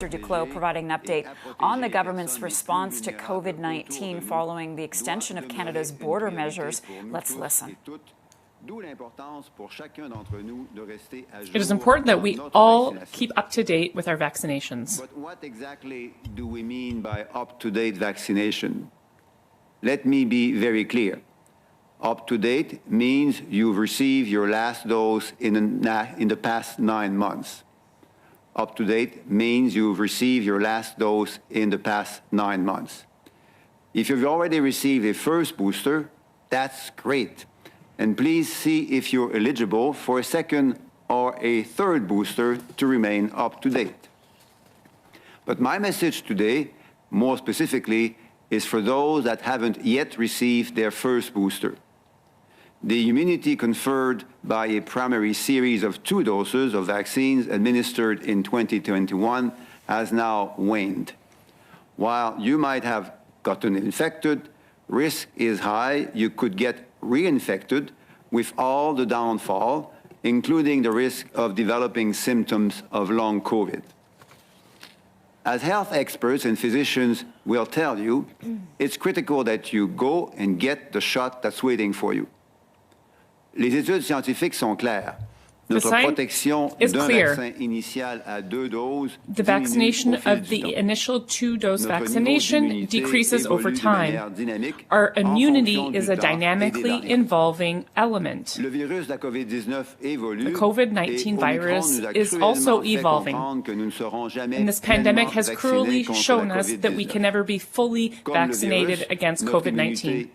Minister Duclos providing an update on the government's response to COVID-19 following the extension of Canada's border measures. Let's listen. It is important that we all keep up to date with our vaccinations. But what exactly do we mean by up-to-date vaccination? Let me be very clear. Up-to-date means you've received your last dose in the past 9 months. Up-to-date means you've received your last dose in the past 9 months. If you've already received a first booster, that's great. And please see if you're eligible for a second or a third booster to remain up-to-date. But my message today, more specifically, is for those that haven't yet received their first booster. The immunity conferred by a primary series of 2 doses of vaccines administered in 2021 has now waned. While you might have gotten infected, risk is high you could get reinfected with all the downfall, including the risk of developing symptoms of long COVID. As health experts and physicians will tell you, it's critical that you go and get the shot that's waiting for you. Les études scientifiques sont claires. Notre protection d'un vaccin initial à 2 doses. The vaccination of the initial 2-dose vaccination decreases over time. Our immunity is a dynamically evolving element. The COVID-19 virus is also evolving. And this pandemic has cruelly shown us that we can never be fully vaccinated against COVID-19.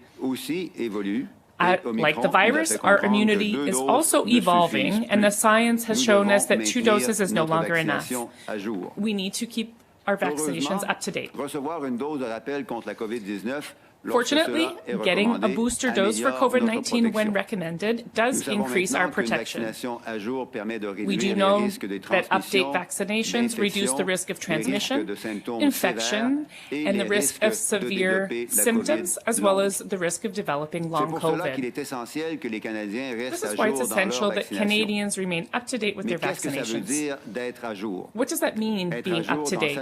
Like the virus, our immunity is also evolving, and the science has shown us that 2 doses is no longer enough. We need to keep our vaccinations up to date. Fortunately, getting a booster dose for COVID-19 when recommended does increase our protection. We do know that update vaccinations reduce the risk of transmission, infection, and the risk of severe symptoms, as well as the risk of developing long COVID. This is why it's essential that Canadians remain up to date with their vaccinations. What does that mean, being up to date?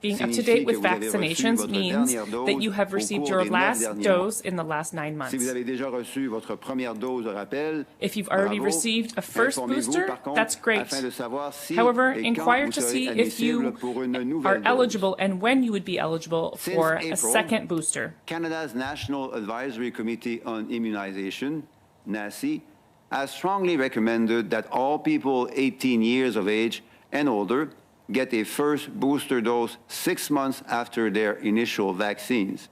Being up to date with vaccinations means that you have received your last dose in the last 9 months. If you've already received a first booster, that's great. However, inquire to see if you are eligible and when you would be eligible for a second booster. Canada's National Advisory Committee on Immunization, NACI, has strongly recommended that all people 18 years of age and older get a first booster dose 6 months after their initial vaccines.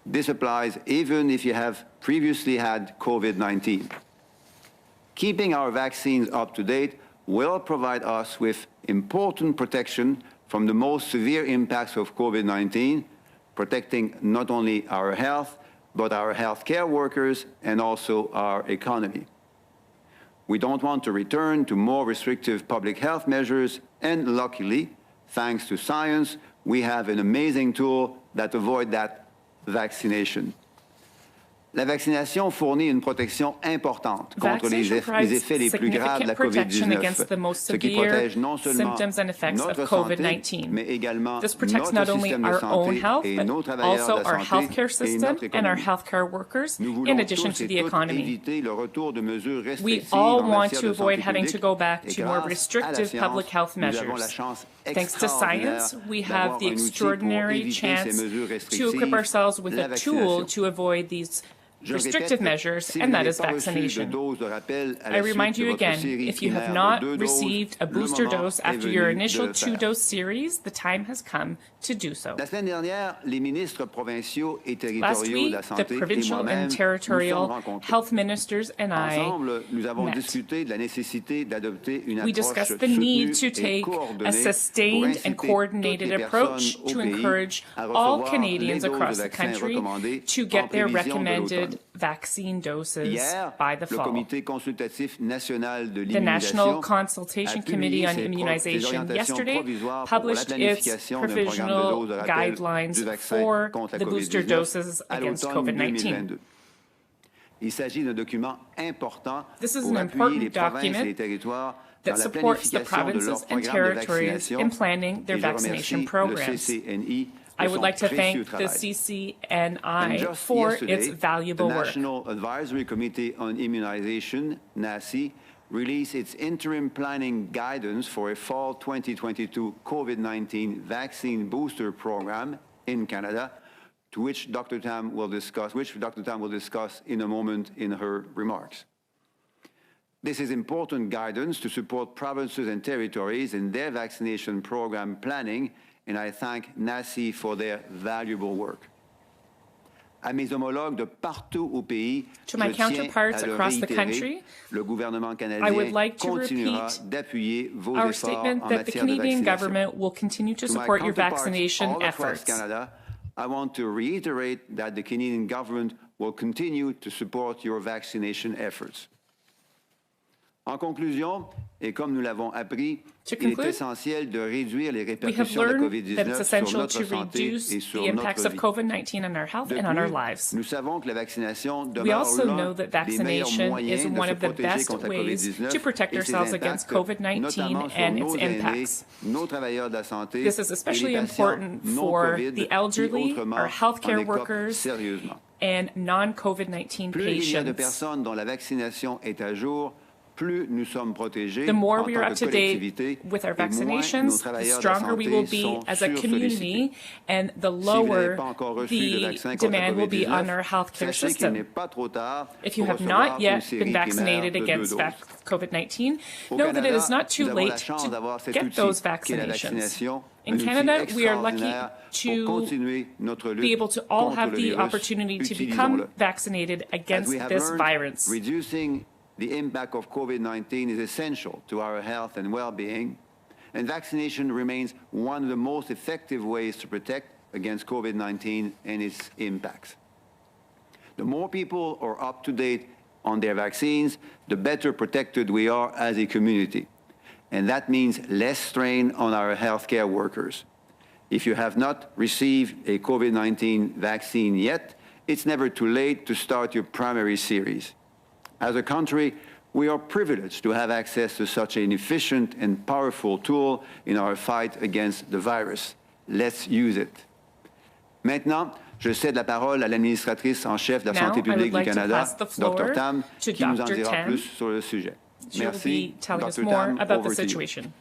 This applies even if you have previously had COVID-19. Keeping our vaccines up to date will provide us with important protection from the most severe impacts of COVID-19, protecting not only our health, but our healthcare workers and also our economy. We don't want to return to more restrictive public health measures, and luckily, thanks to science, we have an amazing tool that avoids that: vaccination. La vaccination fournit une protection importante contre les effets les plus graves de la COVID-19, ce qui protège non seulement notre santé, mais également This protects not only our own health, but also our healthcare system and our healthcare workers, in addition to the economy. We all want to avoid having to go back to more restrictive public health measures. Thanks to science, we have the extraordinary chance to equip ourselves with a tool to avoid these restrictive measures, and that is vaccination. I remind you again, if you have not received a booster dose after your initial 2-dose series, the time has come to do so. Last week, the provincial and territorial health ministers and I met. We discussed the need to take a sustained and coordinated approach to encourage all Canadians across the country to get their recommended vaccine doses by the fall. The National Consultation Committee on Immunization yesterday published its provisional guidelines for the booster doses against COVID-19. This is an important document that supports the provinces and territories in planning their vaccination programs. I would like to thank the CCNI for its valuable work. The National Advisory Committee on Immunization, NACI, released its interim planning guidance for a fall 2022 COVID-19 vaccine booster program in Canada, to which Dr. Tam will discuss in a moment in her remarks. This is important guidance to support provinces and territories in their vaccination program planning, and I thank NACI for their valuable work. À mes homologues de partout au pays, to my counterparts across the country, le gouvernement canadien I would like to continuera repeat d'appuyer vos our efforts statement en that the matière de Canadian vaccination. government will continue to support your vaccination all across efforts. Canada, I want to reiterate that the Canadian government will continue to support your vaccination efforts. En conclusion, et comme nous l'avons appris, il est essentiel de réduire les répercussions de la COVID-19 sur notre santé et sur notre vie. COVID-19 on our health and on our lives. Nous savons que la vaccination We demeure also know l'un that des meilleurs vaccination moyens is de one se of the protéger best contre la ways COVID-19 to protect et ses ourselves against impacts, COVID-19 notamment sur and nos its aînés, impacts. nos travailleurs de la santé This is et especially les patients important non for COVID the qui elderly, autrement our healthcare en écopent workers, sérieusement. and non-COVID-19 Plus il y a de patients. personnes dont la vaccination est à jour, plus nous sommes protégés The more en we are tant up que to date collectivité with our et moins nos vaccinations, the travailleurs de la stronger we santé will be sont as a sursollicités. community, and the Si vous n'avez lower pas encore reçu de the vaccin contre la demand will be on our COVID-19, healthcare sachez qu'il n'est system. pas trop tard If you pour have recevoir not une yet série been primaire vaccinated de 2 against doses. COVID-19, Au know that it Canada, is not too nous avons la late chance to d'avoir cet get outil those qui est la vaccinations. vaccination, In un outil Canada, we are lucky extraordinaire to pour continuer notre lutte be able to all contre have le the virus. opportunity to Utilisons-le. become vaccinated As against we have this learned, virus. reducing the impact of COVID-19 is essential to our health and well-being, and vaccination remains one of the most effective ways to protect against COVID-19 and its impacts. The more people are up to date on their vaccines, the better protected we are as a community. And that means less strain on our healthcare workers. If you have not received a COVID-19 vaccine yet, it's never too late to start your primary series. As a country, we are privileged to have access to such an efficient and powerful tool in our fight against the virus. Let's use it. Maintenant, je cède la parole à l'administratrice en chef de la santé publique du Canada, Dr. Tam, qui nous en dira plus sur le sujet. She'll Merci, be telling us Dr. more Tam, about the over to you. situation.